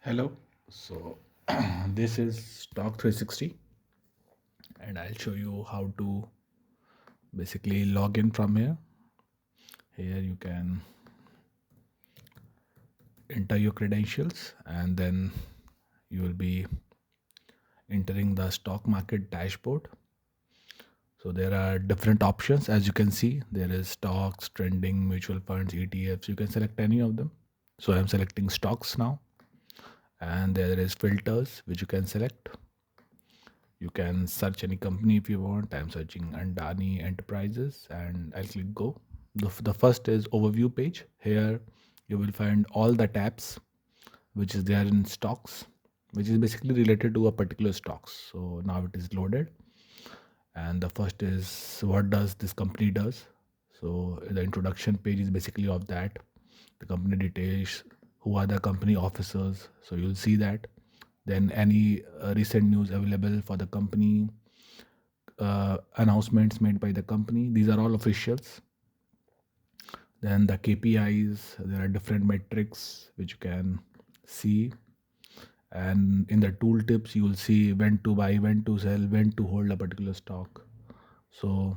Hello. So this is Stock 360 and I'll show you how to basically log in from here. Here you can enter your credentials and then you will be entering the stock market dashboard. So there are different options. As you can see, there is stocks, trending, mutual funds, ETFs. You can select any of them. So I'm selecting stocks now, and there is filters which you can select. You can search any company if you want. I'm searching Andani Enterprises and I'll click go. The first is overview page. Here you will find all the tabs which is there in stocks, which is basically related to a particular stocks. So now it is loaded. And the first is what does this company does. So the introduction page is basically of that. The company details, who are the company officers. So you'll see that. Then any recent news available for the company, announcements made by the company. These are all officials. Then the KPIs, there are different metrics which you can see. And in the tooltips, you will see when to buy, when to sell, when to hold a particular stock. So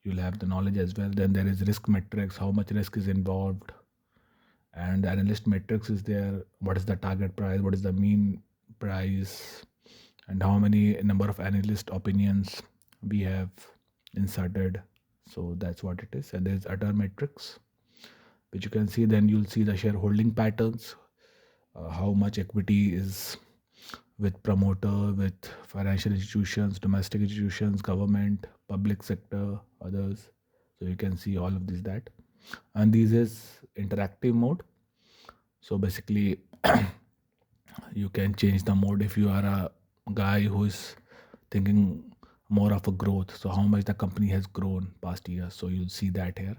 you'll have the knowledge as well. Then there is risk metrics, how much risk is involved. And the analyst metrics is there. What is the target price? What is the mean price? And how many number of analyst opinions we have inserted. So that's what it is. And there's other metrics which you can see. Then you'll see the shareholding patterns, how much equity is with promoter, with financial institutions, domestic institutions, government, public sector, others. So you can see all of this that. And this is interactive mode. So basically you can change the mode if you are a guy who is thinking more of a growth. So how much the company has grown past years. So you'll see that here.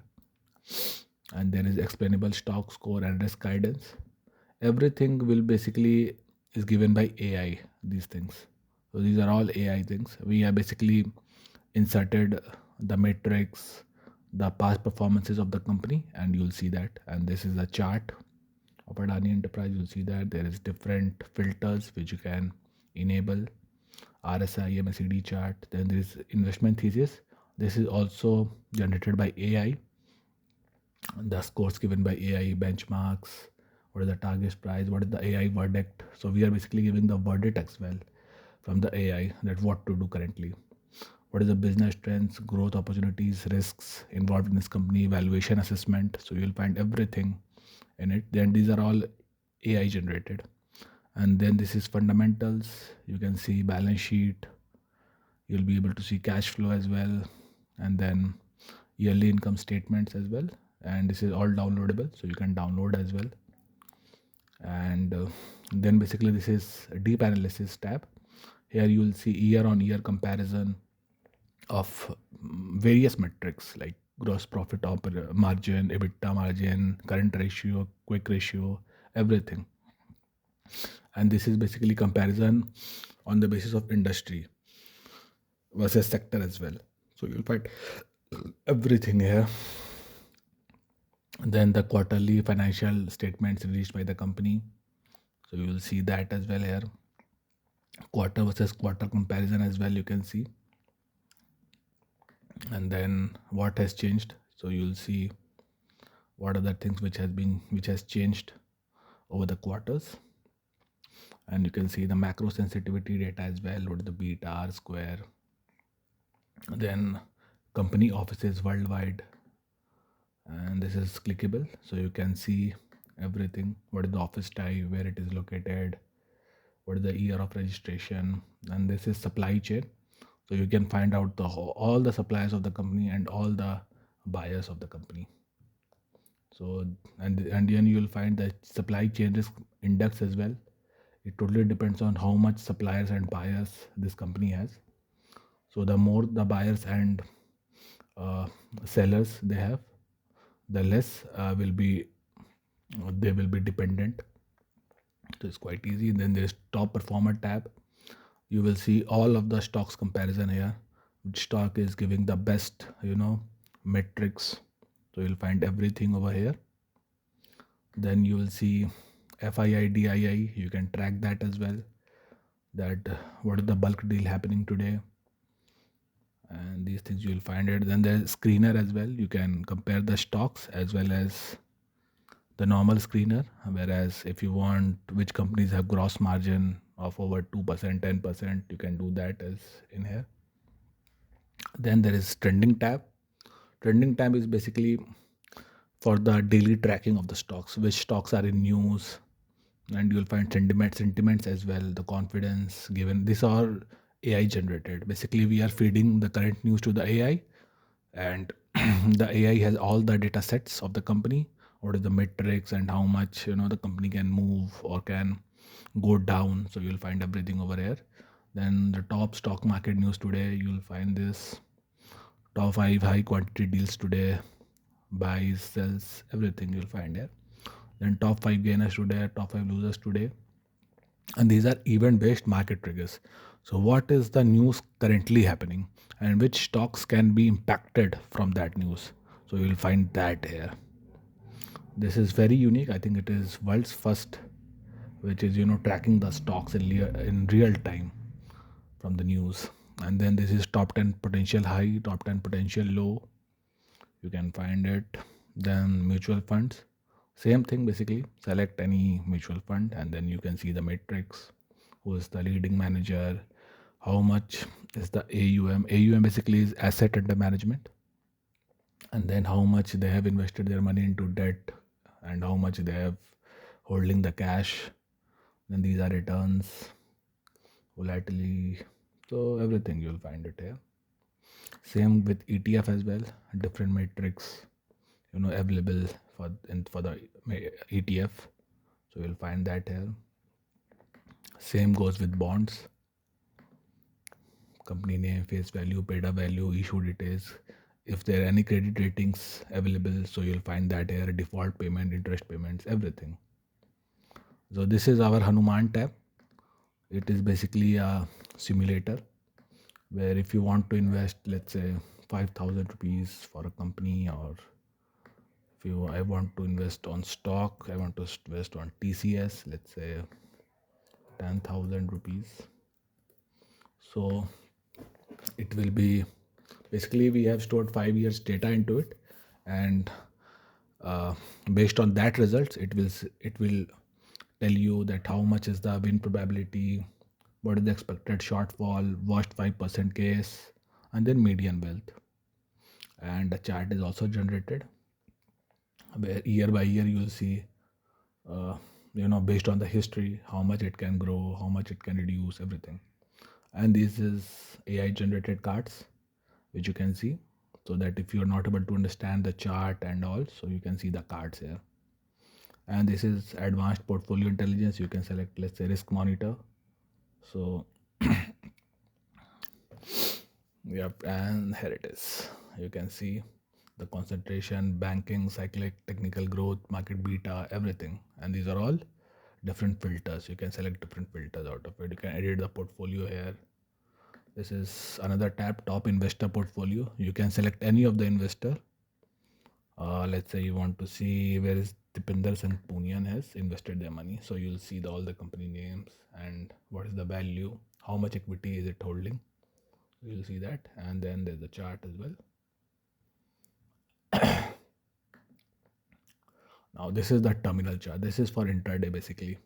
And there is explainable stock score and risk guidance. Everything will basically is given by AI, these things. So these are all AI things. We have basically inserted the metrics, the past performances of the company, and you'll see that. And this is a chart of Adani Enterprise. You'll see that there is different filters which you can enable. RSI, MACD chart. Then there is investment thesis. This is also generated by AI. The scores given by AI, benchmarks, what is the target price, what is the AI verdict. So we are basically giving the verdict as well from the AI that what to do currently. What is the business trends, growth opportunities, risks involved in this company, valuation assessment. So you'll find everything in it. Then these are all AI generated. And then this is fundamentals. You can see balance sheet. You'll be able to see cash flow as well. And then yearly income statements as well. And this is all downloadable. So you can download as well. And then basically this is a deep analysis tab. Here you will see year on year comparison of various metrics like gross profit margin, EBITDA margin, current ratio, quick ratio, everything. And this is basically comparison on the basis of industry versus sector as well. So you'll find everything here. Then the quarterly financial statements released by the company. So you will see that as well here. Quarter versus quarter comparison as well, you can see. And then what has changed. So you'll see what are the things which has changed over the quarters. And you can see the macro sensitivity data as well. What is the beta, R square. Then company offices worldwide. And this is clickable. So you can see everything. What is the office type, where it is located, what is the year of registration. And this is supply chain. So you can find out all the suppliers of the company and all the buyers of the company. So and then you will find the supply chain risk index as well. It totally depends on how much suppliers and buyers this company has. So the more the buyers and sellers they have, the less will be they will be dependent. So it's quite easy. And then there's top performer tab. You will see all of the stocks comparison here. Which stock is giving the best, metrics. So you'll find everything over here. Then you will see FIIDII, you can track that as well, that what is the bulk deal happening today, and these things you will find it. Then there's screener as well, you can compare the stocks as well as the normal screener. Whereas if you want which companies have gross margin of over 2%, 10%, you can do that as in here. Then there is trending tab. Trending tab is basically for the daily tracking of the stocks, which stocks are in news, and you'll find sentiments as well, the confidence given. These are AI generated. Basically, we are feeding the current news to the AI, and the AI has all the data sets of the company, what is the metrics and how much the company can move or can go down. So you'll find everything over here. Then the top stock market news today, you'll find this top 5 high quantity deals today, buys, sells, everything you'll find here. Then top 5 gainers today, top 5 losers today, and these are event based market triggers. So what is the news currently happening and which stocks can be impacted from that news? So you'll find that here. This is very unique. I think it is world's first, which is tracking the stocks in real time from the news. And then this is top 10 potential high, top 10 potential low, you can find it. Then mutual funds, same thing. Basically select any mutual fund and then you can see the matrix, who is the leading manager, how much is the AUM basically is asset under management, and then how much they have invested their money into debt and how much they have holding the cash. Then these are returns, volatility, so everything you'll find it here. Same with ETF as well, different metrics available for the ETF. So you'll find that here. Same goes with bonds, company name, face value, paid up value, issue details, if there are any credit ratings available. So you'll find that here, default payment, interest payments, everything. So this is our Hanuman tab. It is basically a simulator where if you want to invest, let's say 5,000 rupees for a company, or if I want to invest on stock, I want to invest on TCS, let's say 10,000 rupees. So it will be basically, we have stored 5 years data into it, and based on that results, it will tell you that how much is the win probability, what is the expected shortfall, worst 5% case, and then median wealth. And the chart is also generated where year by year you'll see based on the history how much it can grow, how much it can reduce, everything. And this is AI generated cards which you can see, so that if you're not able to understand the chart and all, so you can see the cards here. And this is advanced portfolio intelligence. You can select, let's say, risk monitor. So yep, and here it is. You can see the concentration, banking, cyclic, technical growth, market beta, everything. And these are all different filters. You can select different filters out of it. You can edit the portfolio here. This is another tab, top investor portfolio. You can select any of the investor. Let's say you want to see where is Dipinder Singh Punian has invested their money. So you'll see all the company names and what is the value, how much equity is it holding. You'll see that, and then there's the chart as well. Now this is the terminal chart. This is for intraday basically.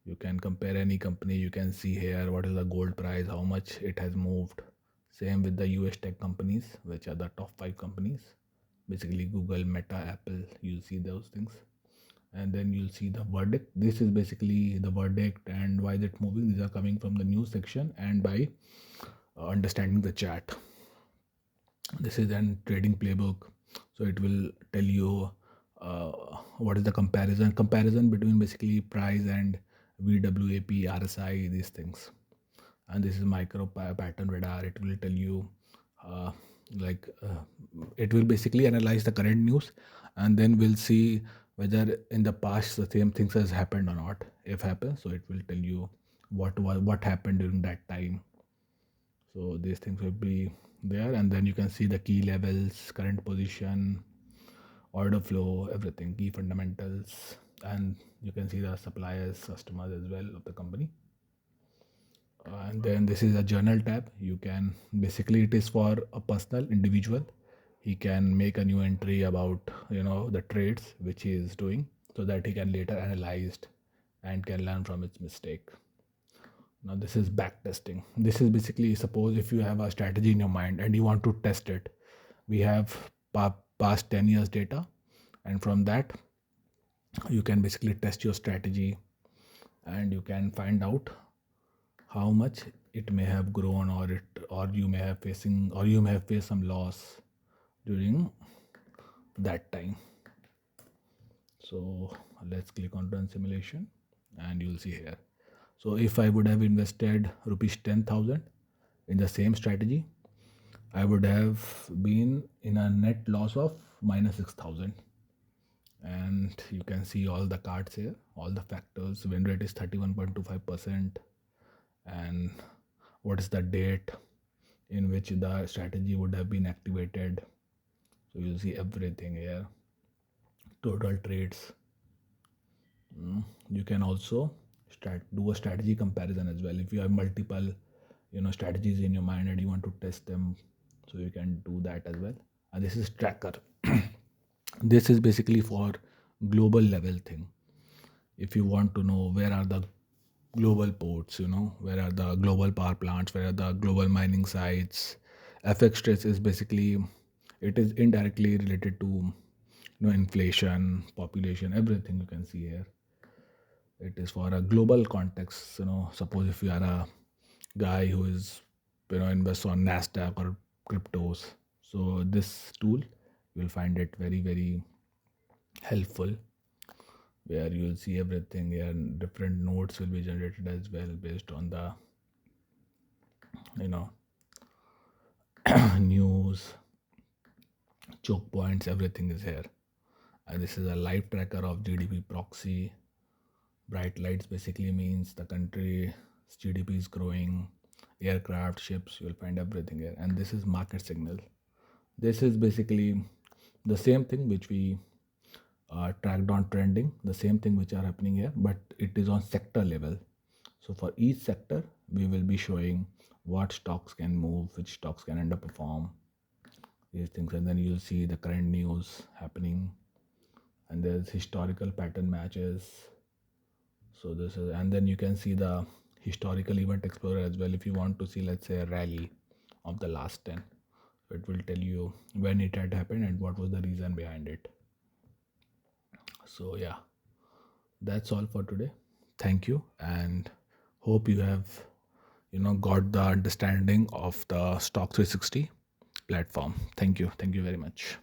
You can compare any company. You can see here what is the gold price, how much it has moved. Same with the US tech companies, which are the top 5 companies. Basically Google, Meta, Apple, you'll see those things. And then you'll see the verdict. This is basically the verdict and why is it moving. These are coming from the news section and by understanding the chart. This is an trading playbook, so it will tell you what is the comparison between basically price and VWAP, RSI, these things. And this is micro pattern radar. It will tell you it will basically analyze the current news, and then we'll see whether in the past the same things has happened or not. If happens, so it will tell you what happened during that time. So these things will be there, and then you can see the key levels, current position, order flow, everything, key fundamentals, and you can see the suppliers, customers as well of the company. And then this is a journal tab. You can basically, it is for a personal individual. He can make a new entry about the trades which he is doing, so that he can later analyze and can learn from its mistake. Now this is back testing. This is basically, suppose if you have a strategy in your mind and you want to test it. We have past 10 years data, and from that you can basically test your strategy, and you can find out how much it may have grown, or you may have faced some loss during that time. So let's click on run simulation, and you'll see here. So if I would have invested rupees 10,000 in the same strategy, I would have been in a net loss of minus 6,000. And you can see all the cards here, all the factors. Win rate is 31.25%, and what is the date in which the strategy would have been activated. So you'll see everything here. Total trades. You can also do a strategy comparison as well. If you have multiple strategies in your mind and you want to test them, so you can do that as well. And this is tracker. This is basically for global level thing. If you want to know where are the global ports, where are the global power plants, where are the global mining sites. FX stress is basically, it is indirectly related to inflation, population, everything you can see here. It is for a global context. Suppose if you are a guy who is invests on Nasdaq or cryptos, so this tool, you will find it very, very helpful, where you will see everything here, and different nodes will be generated as well based on the news, choke points, everything is here. And this is a live tracker of GDP proxy. Bright lights basically means the country's GDP is growing. Aircraft, ships, you will find everything here. And this is market signal. This is basically the same thing which we tracked on trending, the same thing which are happening here, but it is on sector level. So for each sector, we will be showing what stocks can move, which stocks can underperform, these things. And then you'll see the current news happening, and there's historical pattern matches. So this is, and then you can see the historical event explorer as well. If you want to see, let's say, a rally of the last 10, it will tell you when it had happened and what was the reason behind it. So yeah, that's all for today. Thank you, and hope you have got the understanding of the stock 360 platform. Thank you very much.